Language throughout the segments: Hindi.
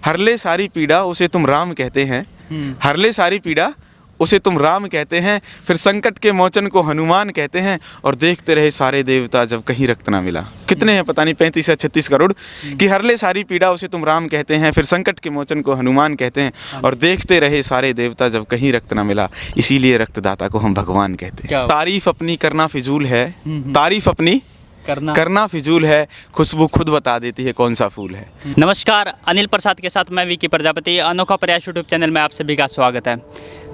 हर ले सारी पीड़ा उसे तुम राम कहते हैं, हर ले सारी पीड़ा उसे तुम राम कहते हैं, फिर संकट के मोचन को हनुमान कहते हैं, और देखते रहे सारे देवता जब कहीं रक्त ना मिला। कितने हैं पता नहीं, 35 या 36 करोड़ कि हर ले सारी पीड़ा उसे तुम राम कहते हैं, फिर संकट के मोचन को हनुमान कहते हैं, और देखते रहे सारे देवता जब कहीं रक्त ना मिला, इसीलिए रक्तदाता को हम भगवान कहते हैं। तारीफ अपनी करना फिजूल है, तारीफ अपनी करना फिजूल है, खुशबू खुद बता देती है कौन सा फूल है। नमस्कार, अनिल प्रसाद के साथ मैं विकी प्रजापति। अनोखा प्रयास यूट्यूब चैनल में आप सभी का स्वागत है।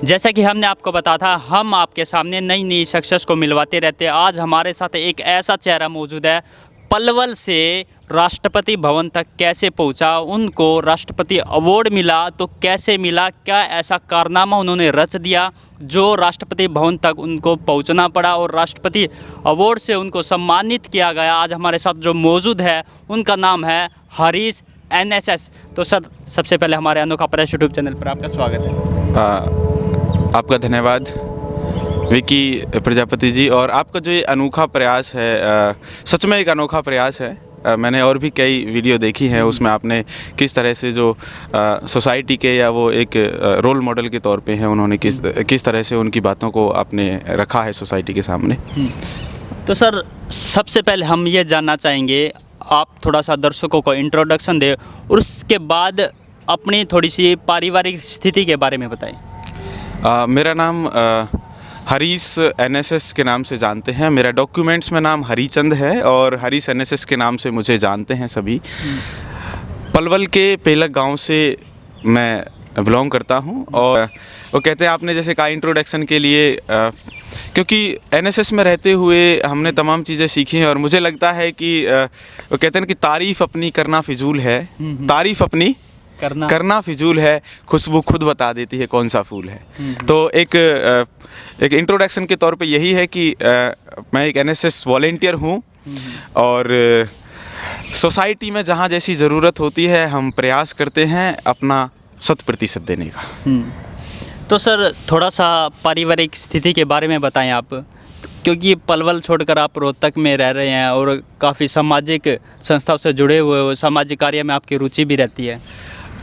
जैसा कि हमने आपको बताया था, हम आपके सामने नई नई सक्सेस को मिलवाते रहते हैं। आज हमारे साथ एक ऐसा चेहरा मौजूद है, पलवल से राष्ट्रपति भवन तक कैसे पहुंचा, उनको राष्ट्रपति अवार्ड मिला तो कैसे मिला, क्या ऐसा कारनामा उन्होंने रच दिया जो राष्ट्रपति भवन तक उनको पहुंचना पड़ा और राष्ट्रपति अवार्ड से उनको सम्मानित किया गया। आज हमारे साथ जो मौजूद है उनका नाम है हरीश NSS। तो सर, सबसे पहले हमारे अनोखा प्रयास यूट्यूब चैनल पर आपका स्वागत है। आपका धन्यवाद विकी प्रजापति जी। और आपका जो ये अनोखा प्रयास है, सच में एक अनोखा प्रयास है। मैंने और भी कई वीडियो देखी हैं, उसमें आपने किस तरह से जो सोसाइटी के या वो एक रोल मॉडल के तौर पे हैं, उन्होंने किस तरह से उनकी बातों को आपने रखा है सोसाइटी के सामने। तो सर, सबसे पहले हम ये जानना चाहेंगे, आप थोड़ा सा दर्शकों को इंट्रोडक्शन दें और उसके बाद अपनी थोड़ी सी पारिवारिक स्थिति के बारे में बताएं। मेरा नाम हरीश NSS के नाम से जानते हैं। मेरा डॉक्यूमेंट्स में नाम हरीचंद है और हरीश NSS के नाम से मुझे जानते हैं सभी। पलवल के पेलक गांव से मैं बिलोंग करता हूं। और वो कहते हैं, आपने जैसे कहा इंट्रोडक्शन के लिए, क्योंकि NSS में रहते हुए हमने तमाम चीज़ें सीखी हैं, और मुझे लगता है कि वो कहते हैं कि तारीफ़ अपनी करना फिजूल है, तारीफ़ अपनी करना फिजूल है, खुशबू खुद बता देती है कौन सा फूल है। तो एक इंट्रोडक्शन के तौर पे यही है कि मैं एक NSS वॉलेंटियर हूँ, और सोसाइटी में जहाँ जैसी ज़रूरत होती है हम प्रयास करते हैं अपना 100% देने का। तो सर, थोड़ा सा पारिवारिक स्थिति के बारे में बताएं आप, क्योंकि पलवल छोड़कर आप रोहतक में रह रहे हैं और काफ़ी सामाजिक संस्थाओं से जुड़े हुए हो, सामाजिक कार्य में आपकी रुचि भी रहती है।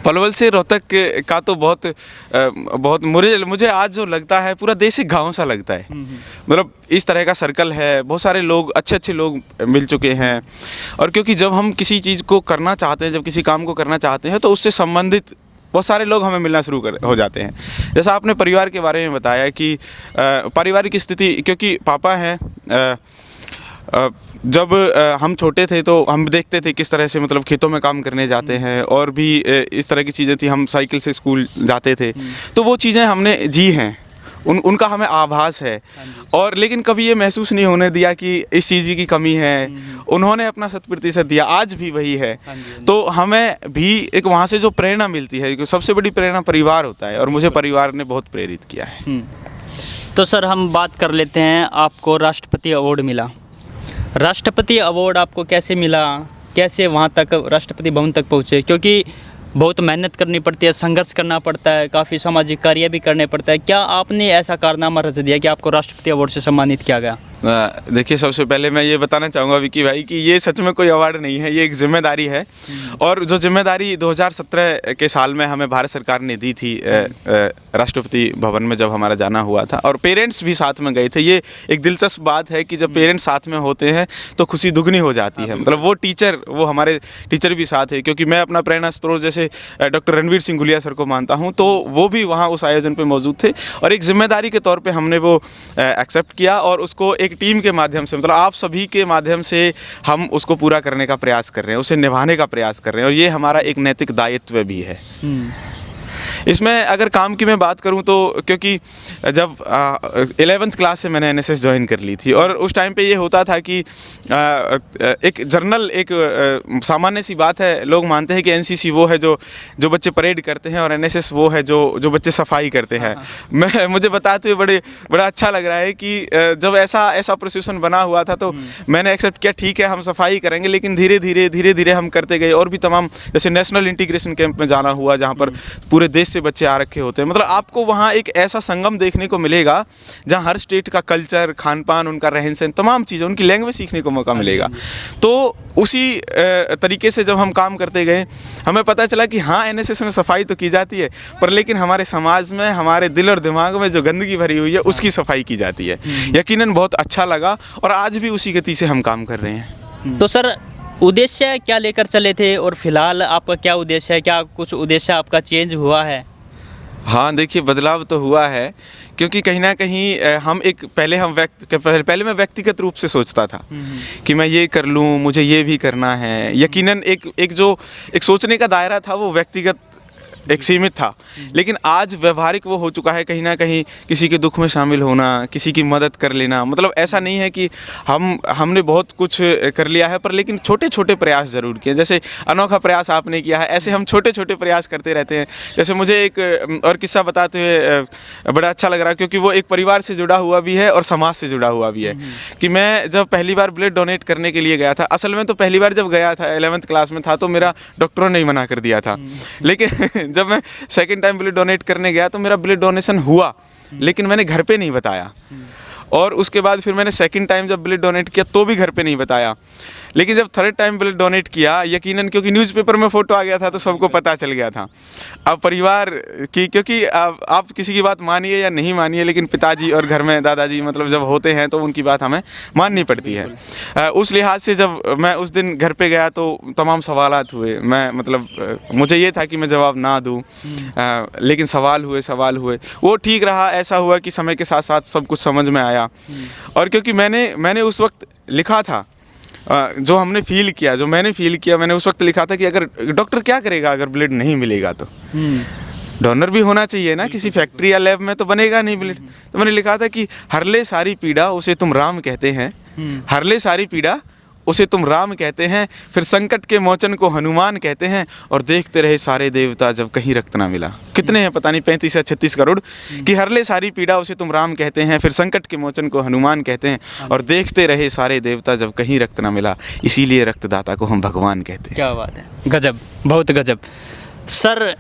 पलवल से रोहतक का तो बहुत मुझे आज जो लगता है, पूरा देश एक गाँव सा लगता है। मतलब इस तरह का सर्कल है, बहुत सारे लोग, अच्छे लोग मिल चुके हैं। और क्योंकि जब हम किसी चीज़ को करना चाहते हैं, जब किसी काम को करना चाहते हैं, तो उससे संबंधित बहुत सारे लोग हमें मिलना शुरू हो जाते हैं। जैसा आपने परिवार के बारे में बताया कि पारिवारिक स्थिति, क्योंकि पापा हैं, जब हम छोटे थे तो हम देखते थे किस तरह से मतलब खेतों में काम करने जाते हैं, और भी इस तरह की चीज़ें थी। हम साइकिल से स्कूल जाते थे, तो वो चीज़ें हमने जी हैं, उनका हमें आभास है। और लेकिन कभी ये महसूस नहीं होने दिया कि इस चीज़ की कमी है। उन्होंने अपना 100% दिया, आज भी वही है। तो हमें भी एक वहाँ से जो प्रेरणा मिलती है, सबसे बड़ी प्रेरणा परिवार होता है, और मुझे परिवार ने बहुत प्रेरित किया है। तो सर, हम बात कर लेते हैं, आपको राष्ट्रपति अवार्ड मिला। राष्ट्रपति अवार्ड आपको कैसे मिला, कैसे वहाँ तक राष्ट्रपति भवन तक पहुँचे? क्योंकि बहुत मेहनत करनी पड़ती है, संघर्ष करना पड़ता है, काफ़ी सामाजिक कार्य भी करने पड़ता है। क्या आपने ऐसा कारनामा रच दिया कि आपको राष्ट्रपति अवार्ड से सम्मानित किया गया? देखिए, सबसे पहले मैं ये बताना चाहूँगा विकी भाई कि ये सच में कोई अवार्ड नहीं है, ये एक जिम्मेदारी है। और जो जिम्मेदारी 2017 के साल में हमें भारत सरकार ने दी थी, राष्ट्रपति भवन में जब हमारा जाना हुआ था, और पेरेंट्स भी साथ में गए थे। ये एक दिलचस्प बात है कि जब पेरेंट्स साथ में होते हैं तो खुशी दुगनी हो जाती है। मतलब वो हमारे टीचर भी साथ है, क्योंकि मैं अपना प्रेरणा स्रोत जैसे डॉक्टर रणवीर सिंह गुलिया सर को मानता हूँ, तो वो भी वहाँ उस आयोजन पर मौजूद थे। और एक जिम्मेदारी के तौर पर हमने वो एक्सेप्ट किया, और उसको एक टीम के माध्यम से, मतलब आप सभी के माध्यम से हम उसको पूरा करने का प्रयास कर रहे हैं, उसे निभाने का प्रयास कर रहे हैं, और ये हमारा एक नैतिक दायित्व भी है। इसमें अगर काम की मैं बात करूं तो, क्योंकि जब 11th क्लास से मैंने NSS ज्वाइन कर ली थी, और उस टाइम पे ये होता था कि एक जर्नल, एक सामान्य सी बात है, लोग मानते हैं कि NCC वो है जो बच्चे परेड करते हैं, और NSS वो है जो बच्चे सफाई करते हैं। मुझे बताते हुए बड़ा अच्छा लग रहा है कि जब ऐसा प्रोसेशन बना हुआ था, तो मैंने एक्सेप्ट किया, ठीक है हम सफाई करेंगे, लेकिन धीरे धीरे हम करते गए। और भी तमाम, जैसे नेशनल इंटीग्रेशन कैंप में जाना हुआ, जहाँ पर पूरे देश से से बच्चे आ रखे होते हैं। मतलब आपको वहाँ एक ऐसा संगम देखने को मिलेगा जहाँ हर स्टेट का कल्चर, खान पान, उनका रहन सहन, तमाम चीज़ें, उनकी लैंग्वेज सीखने को मौका मिलेगा। तो उसी तरीके से जब हम काम करते गए, हमें पता चला कि हाँ, एनएसएस में सफाई तो की जाती है, पर लेकिन हमारे समाज में, हमारे दिल और दिमाग में जो गंदगी भरी हुई है उसकी सफाई की जाती है। यकीनन बहुत अच्छा लगा और आज भी उसी गति से हम काम कर रहे हैं। तो सर, उद्देश्य क्या लेकर चले थे और फिलहाल आपका क्या उद्देश्य है? क्या कुछ उद्देश्य आपका चेंज हुआ है? हाँ, देखिए, बदलाव तो हुआ है, क्योंकि कहीं ना कहीं हम एक पहले मैं व्यक्तिगत रूप से सोचता था कि मैं ये कर लूँ, मुझे ये भी करना है। यकीनन एक सोचने का दायरा था वो व्यक्तिगत, एक सीमित था। लेकिन आज व्यवहारिक वो हो चुका है, कहीं ना कहीं किसी के दुख में शामिल होना, किसी की मदद कर लेना। मतलब ऐसा नहीं है कि हमने बहुत कुछ कर लिया है, पर लेकिन छोटे छोटे प्रयास ज़रूर किए। जैसे अनोखा प्रयास आपने किया है, ऐसे हम छोटे छोटे प्रयास करते रहते हैं। जैसे मुझे एक और किस्सा बताते हुए बड़ा अच्छा लग रहा है, क्योंकि वो एक परिवार से जुड़ा हुआ भी है और समाज से जुड़ा हुआ भी है। कि मैं जब पहली बार ब्लड डोनेट करने के लिए गया था, असल में तो पहली बार जब गया था 11th क्लास में था, तो मेरा डॉक्टरों ने ही मना कर दिया था। लेकिन जब मैं सेकंड टाइम ब्लड डोनेट करने गया तो मेरा ब्लड डोनेशन हुआ, लेकिन मैंने घर पे नहीं बताया। और उसके बाद फिर मैंने सेकंड टाइम जब ब्लड डोनेट किया तो भी घर पे नहीं बताया। लेकिन जब थर्ड टाइम ब्लड डोनेट किया, यकीनन क्योंकि न्यूज़पेपर में फ़ोटो आ गया था तो सबको पता चल गया था। अब परिवार की, क्योंकि आप किसी की बात मानिए या नहीं मानिए, लेकिन पिताजी और घर में दादाजी मतलब जब होते हैं तो उनकी बात हमें माननी पड़ती है। उस लिहाज से जब मैं उस दिन घर पे गया तो तमाम सवालात हुए। मैं मतलब मुझे ये था कि मैं जवाब ना दूँ, लेकिन सवाल हुए। वो ठीक रहा, ऐसा हुआ कि समय के साथ साथ सब कुछ समझ में आया। और क्योंकि मैंने उस वक्त लिखा था, जो हमने फील किया, जो मैंने फील किया, मैंने उस वक्त लिखा था कि अगर डॉक्टर क्या करेगा अगर ब्लड नहीं मिलेगा तो डोनर भी होना चाहिए ना, किसी फैक्ट्री या लैब में तो बनेगा नहीं ब्लड। तो मैंने लिखा था कि हरले सारी पीड़ा उसे तुम राम कहते हैं, हरले सारी पीड़ा उसे तुम राम कहते हैं, फिर संकट के मोचन को हनुमान कहते हैं, और देखते रहे सारे देवता जब कहीं रक्त ना मिला। कितने हैं पता नहीं, 35 या 36 करोड़। कि हरले सारी पीड़ा उसे तुम राम कहते हैं, फिर संकट के मोचन को हनुमान कहते हैं, और देखते रहे सारे देवता जब कहीं रक्त ना मिला, इसीलिए रक्तदाता को हम भगवान कहते हैं। क्या बात है, गजब, बहुत गजब। सर,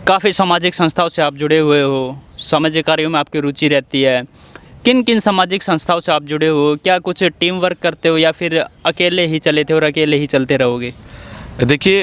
काफ़ी सामाजिक संस्थाओं से आप जुड़े हुए हो, सामाजिक कार्यों में आपकी रुचि रहती है। किन किन सामाजिक संस्थाओं से आप जुड़े हो? क्या कुछ टीम वर्क करते हो या फिर अकेले ही चले थे और अकेले ही चलते रहोगे? देखिए,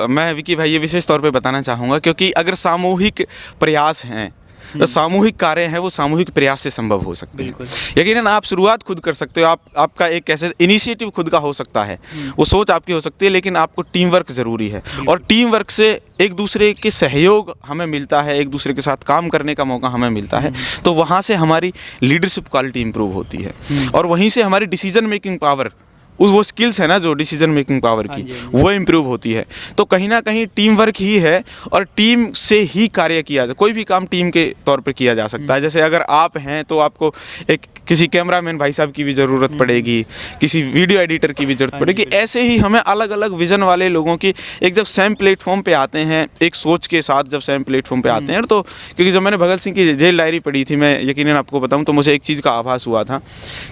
मैं विकी भाई ये विशेष तौर पे बताना चाहूँगा, क्योंकि अगर सामूहिक प्रयास हैं, तो सामूहिक कार्य हैं, वो सामूहिक प्रयास से संभव हो सकते हैं। यकीनन आप शुरुआत खुद कर सकते हो, आपका एक कैसे इनिशिएटिव खुद का हो सकता है, वो सोच आपकी हो सकती है, लेकिन आपको टीम वर्क ज़रूरी है। और टीम वर्क से एक दूसरे के सहयोग हमें मिलता है, एक दूसरे के साथ काम करने का मौका हमें मिलता है। तो वहाँ से हमारी लीडरशिप क्वालिटी इंप्रूव होती है, और वहीं से हमारी डिसीजन मेकिंग पावर, वो स्किल्स है ना जो डिसीजन मेकिंग पावर की, वो इम्प्रूव होती है। तो कहीं ना कहीं टीम वर्क ही है, और टीम से ही कार्य किया जाए। कोई भी काम टीम के तौर पे किया जा सकता है। जैसे अगर आप हैं तो आपको एक किसी कैमरामैन भाई साहब की भी ज़रूरत पड़ेगी, किसी वीडियो एडिटर की भी ज़रूरत पड़ेगी। ऐसे ही हमें अलग अलग विज़न वाले लोगों की एक जब सेम प्लेटफॉर्म पे आते हैं, एक सोच के साथ जब सेम प्लेटफॉर्म पे आते हैं, तो क्योंकि जब मैंने भगत सिंह की जेल डायरी पढ़ी थी, मैं यकीनन आपको बताऊँ तो मुझे एक चीज़ का आभास हुआ था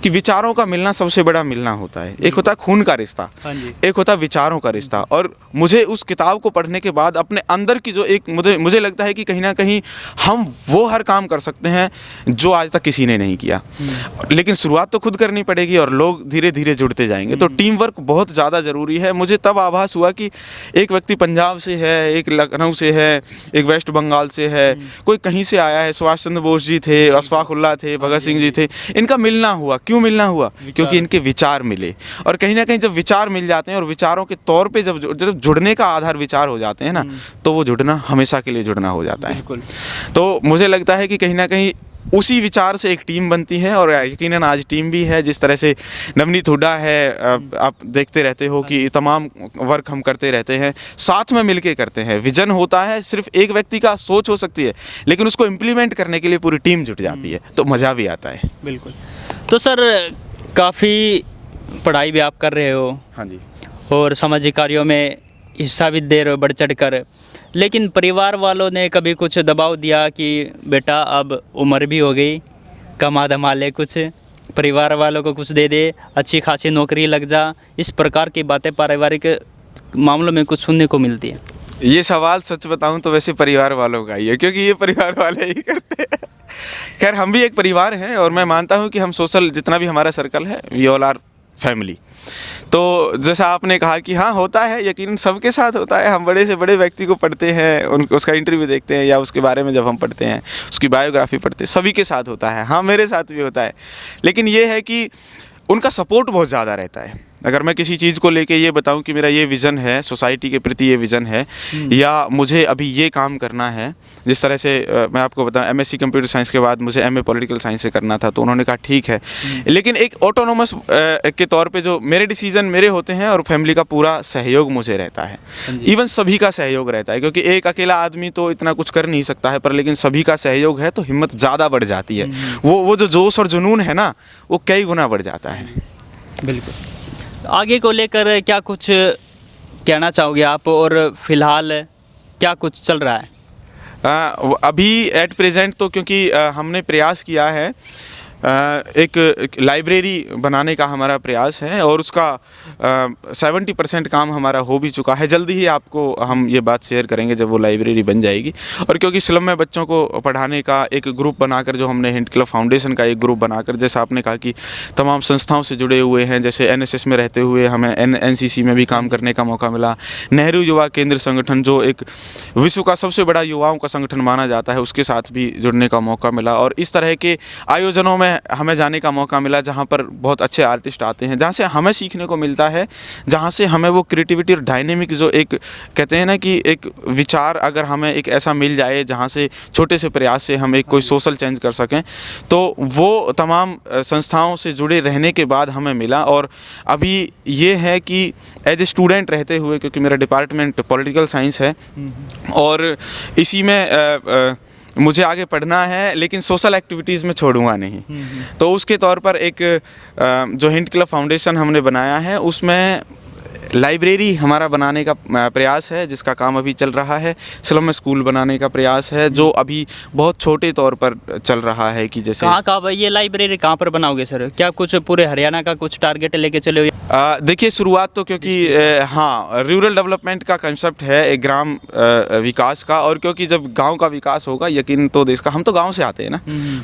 कि विचारों का मिलना सबसे बड़ा मिलना होता है। एक होता है खून का रिश्ता, एक होता है विचारों का रिश्ता। और मुझे उस किताब को पढ़ने के बाद अपने अंदर की जो एक मुझे लगता है कि कहीं ना कहीं हम वो हर काम कर सकते हैं जो आज तक किसी ने नहीं किया, लेकिन शुरुआत तो खुद करनी पड़ेगी और लोग धीरे धीरे जुड़ते जाएंगे। तो टीम वर्क बहुत ज़्यादा ज़रूरी है। मुझे तब आभास हुआ कि एक व्यक्ति पंजाब से है, एक लखनऊ से है, एक वेस्ट बंगाल से है, कोई कहीं से आया है। सुभाष चंद्र बोस जी थे, अशफाक उल्लाह थे, भगत सिंह जी थे। इनका मिलना हुआ। क्यों मिलना हुआ? क्योंकि इनके विचार मिले। और कहीं ना कहीं जब विचार मिल जाते हैं और विचारों के तौर पे जब जुड़ने का आधार विचार हो जाते हैं ना, तो वो जुड़ना हमेशा के लिए जुड़ना हो जाता है। तो मुझे लगता है कि कहीं ना कहीं उसी विचार से एक टीम बनती है, और यकीनन आज टीम भी है। जिस तरह से नवनीत हुड्डा है, आप देखते रहते हो कि तमाम वर्क हम करते रहते हैं, साथ में मिलके करते हैं। विजन होता है, सिर्फ एक व्यक्ति का सोच हो सकती है, लेकिन उसको इम्प्लीमेंट करने के लिए पूरी टीम जुट जाती है, तो मज़ा भी आता है। बिल्कुल। तो सर, काफ़ी पढ़ाई भी आप कर रहे हो, हाँ जी, और सामाजिक कार्यों में हिस्सा भी दे रहे हो बढ़ चढ़ कर, लेकिन परिवार वालों ने कभी कुछ दबाव दिया कि बेटा अब उम्र भी हो गई, कमा धमा ले, कुछ परिवार वालों को कुछ दे दे, अच्छी खासी नौकरी लग जा, इस प्रकार की बातें पारिवारिक मामलों में कुछ सुनने को मिलती है? ये सवाल सच बताऊं तो वैसे परिवार वालों का ही है, क्योंकि ये परिवार वाले ही करते हैं। खैर हम भी एक परिवार हैं और मैं मानता हूं कि हम सोशल जितना भी हमारा सर्कल है, वी ऑल आर फैमिली। तो जैसा आपने कहा कि हाँ होता है, यकीनन सबके साथ होता है। हम बड़े से बड़े व्यक्ति को पढ़ते हैं, उसका इंटरव्यू देखते हैं या उसके बारे में जब हम पढ़ते हैं, उसकी बायोग्राफी पढ़ते हैं, सभी के साथ होता है। हाँ मेरे साथ भी होता है, लेकिन ये है कि उनका सपोर्ट बहुत ज़्यादा रहता है। अगर मैं किसी चीज़ को लेके ये बताऊं कि मेरा ये विज़न है, सोसाइटी के प्रति ये विज़न है, या मुझे अभी ये काम करना है, जिस तरह से मैं आपको बताऊं एमएससी कंप्यूटर साइंस के बाद मुझे एमए पॉलिटिकल साइंस से करना था, तो उन्होंने कहा ठीक है। लेकिन एक ऑटोनोमस के तौर पे जो मेरे डिसीजन मेरे होते हैं और फैमिली का पूरा सहयोग मुझे रहता है, इवन सभी का सहयोग रहता है, क्योंकि एक अकेला आदमी तो इतना कुछ कर नहीं सकता है, पर लेकिन सभी का सहयोग है तो हिम्मत ज़्यादा बढ़ जाती है। वो जो जोश और जुनून है ना, वो कई गुना बढ़ जाता है। बिल्कुल। आगे को लेकर क्या कुछ कहना चाहोगे आप, और फिलहाल क्या कुछ चल रहा है? अभी एट प्रेजेंट तो क्योंकि हमने प्रयास किया है, एक लाइब्रेरी बनाने का हमारा प्रयास है और उसका 70% काम हमारा हो भी चुका है। जल्दी ही आपको हम ये बात शेयर करेंगे जब वो लाइब्रेरी बन जाएगी। और क्योंकि स्लम में बच्चों को पढ़ाने का एक ग्रुप बनाकर, जो हमने हिंट क्लब फाउंडेशन का एक ग्रुप बनाकर, जैसा आपने कहा कि तमाम संस्थाओं से जुड़े हुए हैं, जैसे एनएसएस में रहते हुए हमें एनसीसी में भी काम करने का मौका मिला, नेहरू युवा केंद्र संगठन जो एक विश्व का सबसे बड़ा युवाओं का संगठन माना जाता है, उसके साथ भी जुड़ने का मौका मिला। और इस तरह के आयोजनों में हमें जाने का मौका मिला जहाँ पर बहुत अच्छे आर्टिस्ट आते हैं, जहाँ से हमें सीखने को मिलता है, जहाँ से हमें वो क्रिएटिविटी और डायनेमिक जो एक कहते हैं ना कि एक विचार अगर हमें एक ऐसा मिल जाए जहाँ से छोटे से प्रयास से हम एक कोई सोशल चेंज कर सकें, तो वो तमाम संस्थाओं से जुड़े रहने के बाद हमें मिला। और अभी ये है कि एज ए स्टूडेंट रहते हुए, क्योंकि मेरा डिपार्टमेंट पॉलिटिकल साइंस है और इसी में मुझे आगे पढ़ना है, लेकिन सोशल एक्टिविटीज़ में छोड़ूंगा नहीं। तो उसके तौर पर एक जो हिंट क्लब फाउंडेशन हमने बनाया है, उसमें लाइब्रेरी हमारा बनाने का प्रयास है, जिसका काम अभी चल रहा है। स्लम में स्कूल बनाने का प्रयास है, जो अभी बहुत छोटे तौर पर चल रहा है। कि जैसे कहाँ ये लाइब्रेरी कहाँ पर बनाओगे सर? क्या कुछ पूरे हरियाणा का कुछ टारगेट लेके चले हो? देखिए शुरुआत तो क्योंकि हाँ रूरल डेवलपमेंट का कंसेप्ट है, एक ग्राम विकास का, और क्योंकि जब गांव का विकास होगा यकीन तो देश का। हम तो गांव से आते हैं ना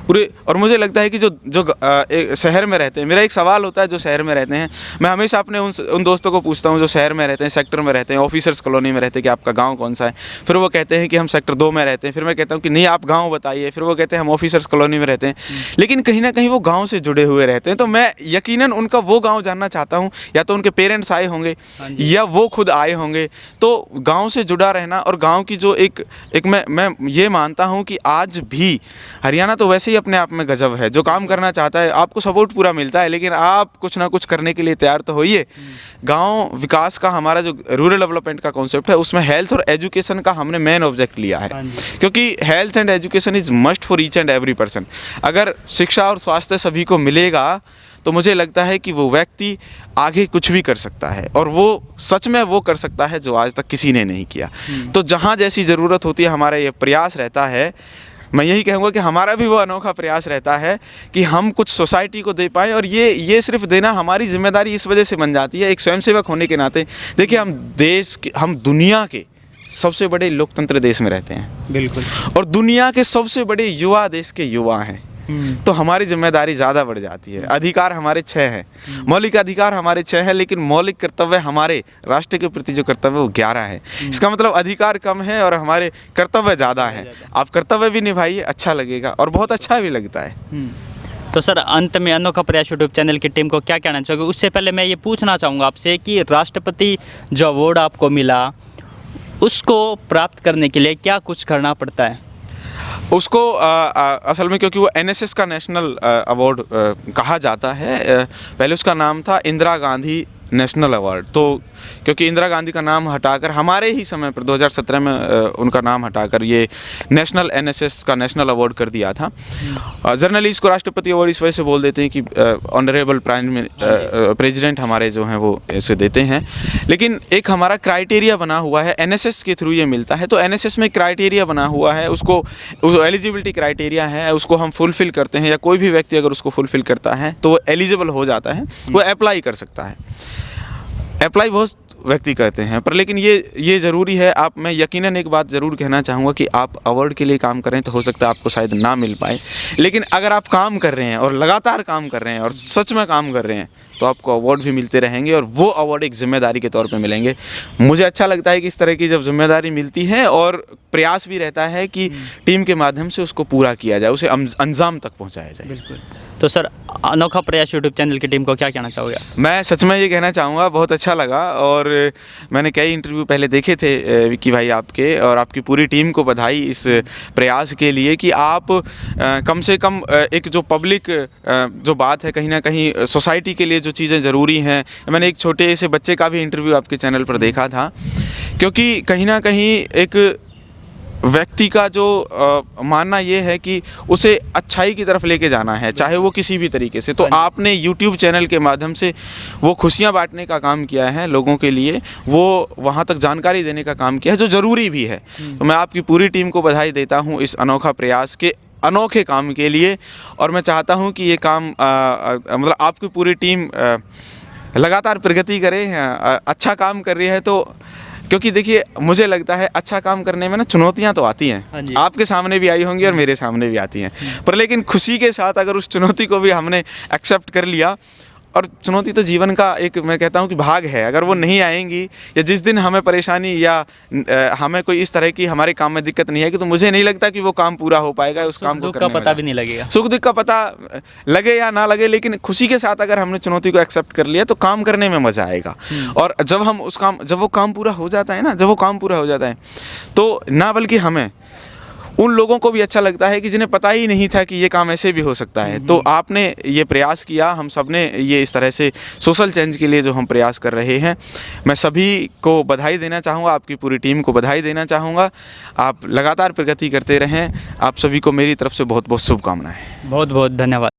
पूरे, और मुझे लगता है कि जो शहर में रहते हैं, मेरा एक सवाल होता है जो शहर में रहते हैं, मैं हमेशा अपने उन दोस्तों को पूछता हूँ जो शहर में रहते हैं, सेक्टर में रहते हैं, ऑफिसर्स कॉलोनी में रहते हैं, कि आपका गांव कौन सा है? फिर वो कहते हैं कि हम सेक्टर 2 में रहते हैं। फिर मैं कहता हूं कि नहीं आप गांव बताइए। फिर वो कहते हैं हम ऑफिसर्स कॉलोनी में रहते हैं। लेकिन कहीं ना कहीं वो गांव से जुड़े हुए रहते हैं, तो मैं यकीनन उनका वो गांव जानना चाहता हूं, या तो उनके पेरेंट्स आए होंगे या वो खुद आए होंगे। तो गाँव से जुड़ा रहना और गाँव की जो एक मैं ये मानता हूँ कि आज भी हरियाणा तो वैसे ही अपने आप में गजब है, जो काम करना चाहता है आपको सपोर्ट पूरा मिलता है, लेकिन आप कुछ ना कुछ करने के लिए तैयार तो होइए। गाँव विकास का हमारा जो रूरल डेवलपमेंट का कॉन्सेप्ट है, उसमें हेल्थ और एजुकेशन का हमने मेन ऑब्जेक्ट लिया है, क्योंकि health and education is must for each and every person. अगर शिक्षा और स्वास्थ्य सभी को मिलेगा तो मुझे लगता है कि वो व्यक्ति आगे कुछ भी कर सकता है, और वो सच में वो कर सकता है जो आज तक किसी ने नहीं किया। तो जहाँ जैसी ज़रूरत होती है, हमारा ये प्रयास रहता है। मैं यही कहूँगा कि हमारा भी वो अनोखा प्रयास रहता है कि हम कुछ सोसाइटी को दे पाएँ, और ये सिर्फ देना हमारी जिम्मेदारी इस वजह से बन जाती है, एक स्वयंसेवक होने के नाते। देखिए हम दुनिया के सबसे बड़े लोकतंत्र देश में रहते हैं, बिल्कुल, और दुनिया के सबसे बड़े युवा देश के युवा हैं। तो हमारी जिम्मेदारी ज़्यादा बढ़ जाती है। अधिकार हमारे 6 हैं, मौलिक अधिकार हमारे 6 हैं, लेकिन मौलिक कर्तव्य हमारे राष्ट्र के प्रति जो कर्तव्य वो 11 है। इसका मतलब अधिकार कम है और हमारे कर्तव्य ज़्यादा हैं। आप कर्तव्य भी निभाइए, अच्छा लगेगा और बहुत अच्छा भी लगता है। तो सर अंत में अनोखा प्रयास यूट्यूब चैनल की टीम को क्या कहना चाहोगे? उससे पहले मैं ये पूछना चाहूँगा आपसे कि राष्ट्रपति जो अवार्ड आपको मिला, उसको प्राप्त करने के लिए क्या कुछ करना पड़ता है? उसको असल में क्योंकि वो एनएसएस का नेशनल अवार्ड कहा जाता है, पहले उसका नाम था इंदिरा गांधी नेशनल अवार्ड। तो क्योंकि इंदिरा गांधी का नाम हटाकर हमारे ही समय पर 2017 में उनका नाम हटाकर ये नेशनल एनएसएस का नेशनल अवार्ड कर दिया था। जनरली इसको राष्ट्रपति अवार्ड इस वजह से बोल देते हैं कि ऑनरेबल प्रेसिडेंट हमारे जो हैं वो इसे देते हैं। लेकिन एक हमारा क्राइटेरिया बना हुआ है, एनएसएस के थ्रू ये मिलता है। तो एनएसएस में क्राइटेरिया बना हुआ है, उसको एलिजिबिलिटी क्राइटेरिया है, उसको हम फुलफ़िल करते हैं, या कोई भी व्यक्ति अगर उसको फुलफ़िल करता है तो वो एलिजिबल हो जाता है, वो अप्लाई कर सकता है। अप्लाई बहुत व्यक्ति करते हैं, पर लेकिन ये ज़रूरी है। आप, मैं यकीनन एक बात ज़रूर कहना चाहूँगा कि आप अवार्ड के लिए काम करें तो हो सकता है आपको शायद ना मिल पाए, लेकिन अगर आप काम कर रहे हैं और लगातार काम कर रहे हैं और सच में काम कर रहे हैं तो आपको अवार्ड भी मिलते रहेंगे, और वो अवार्ड एक ज़िम्मेदारी के तौर पे मिलेंगे। मुझे अच्छा लगता है कि इस तरह की जब ज़िम्मेदारी मिलती है और प्रयास भी रहता है कि टीम के माध्यम से उसको पूरा किया जाए, उसे अंजाम तक पहुंचाया जाए। बिल्कुल। तो सर, अनोखा प्रयास यूट्यूब चैनल की टीम को क्या कहना चाहोगे? मैं सच में ये कहना चाहूँगा, बहुत अच्छा लगा, और मैंने कई इंटरव्यू पहले देखे थे विक्की भाई आपके, और आपकी पूरी टीम को बधाई इस प्रयास के लिए कि आप कम से कम एक जो पब्लिक जो बात है, कहीं ना कहीं सोसाइटी के लिए जो चीज़ें ज़रूरी हैं। मैंने एक छोटे से बच्चे का भी इंटरव्यू आपके चैनल पर देखा था, क्योंकि कहीं ना कहीं एक व्यक्ति का जो मानना ये है कि उसे अच्छाई की तरफ लेके जाना है, चाहे वो किसी भी तरीके से। तो आपने यूट्यूब चैनल के माध्यम से वो खुशियाँ बांटने का काम किया है लोगों के लिए, वो वहाँ तक जानकारी देने का काम किया है जो ज़रूरी भी है। तो मैं आपकी पूरी टीम को बधाई देता हूँ इस अनोखा प्रयास के अनोखे काम के लिए, और मैं चाहता हूँ कि ये काम मतलब आपकी पूरी टीम लगातार प्रगति करे, अच्छा काम कर रही है। तो क्योंकि देखिए, मुझे लगता है अच्छा काम करने में ना चुनौतियां तो आती हैं, आपके सामने भी आई होंगी और मेरे सामने भी आती हैं, पर लेकिन खुशी के साथ अगर उस चुनौती को भी हमने एक्सेप्ट कर लिया, और चुनौती तो जीवन का एक, मैं कहता हूँ कि भाग है, अगर वो नहीं आएंगी या जिस दिन हमें परेशानी या हमें कोई इस तरह की हमारे काम में दिक्कत नहीं आएगी, तो मुझे नहीं लगता कि वो काम पूरा हो पाएगा। उस काम को दुख का पता भी नहीं लगेगा, सुख दुख का पता लगे या ना लगे, लेकिन खुशी के साथ अगर हमने चुनौती को एक्सेप्ट कर लिया तो काम करने में मज़ा आएगा। और जब वो काम पूरा हो जाता है ना, जब वो काम पूरा हो जाता है तो ना बल्कि हमें, उन लोगों को भी अच्छा लगता है कि जिन्हें पता ही नहीं था कि ये काम ऐसे भी हो सकता है। तो आपने ये प्रयास किया, हम सब ने ये इस तरह से सोशल चेंज के लिए जो हम प्रयास कर रहे हैं, मैं सभी को बधाई देना चाहूँगा, आपकी पूरी टीम को बधाई देना चाहूँगा। आप लगातार प्रगति करते रहें। आप सभी को मेरी तरफ से बहुत बहुत शुभकामनाएं। बहुत बहुत धन्यवाद।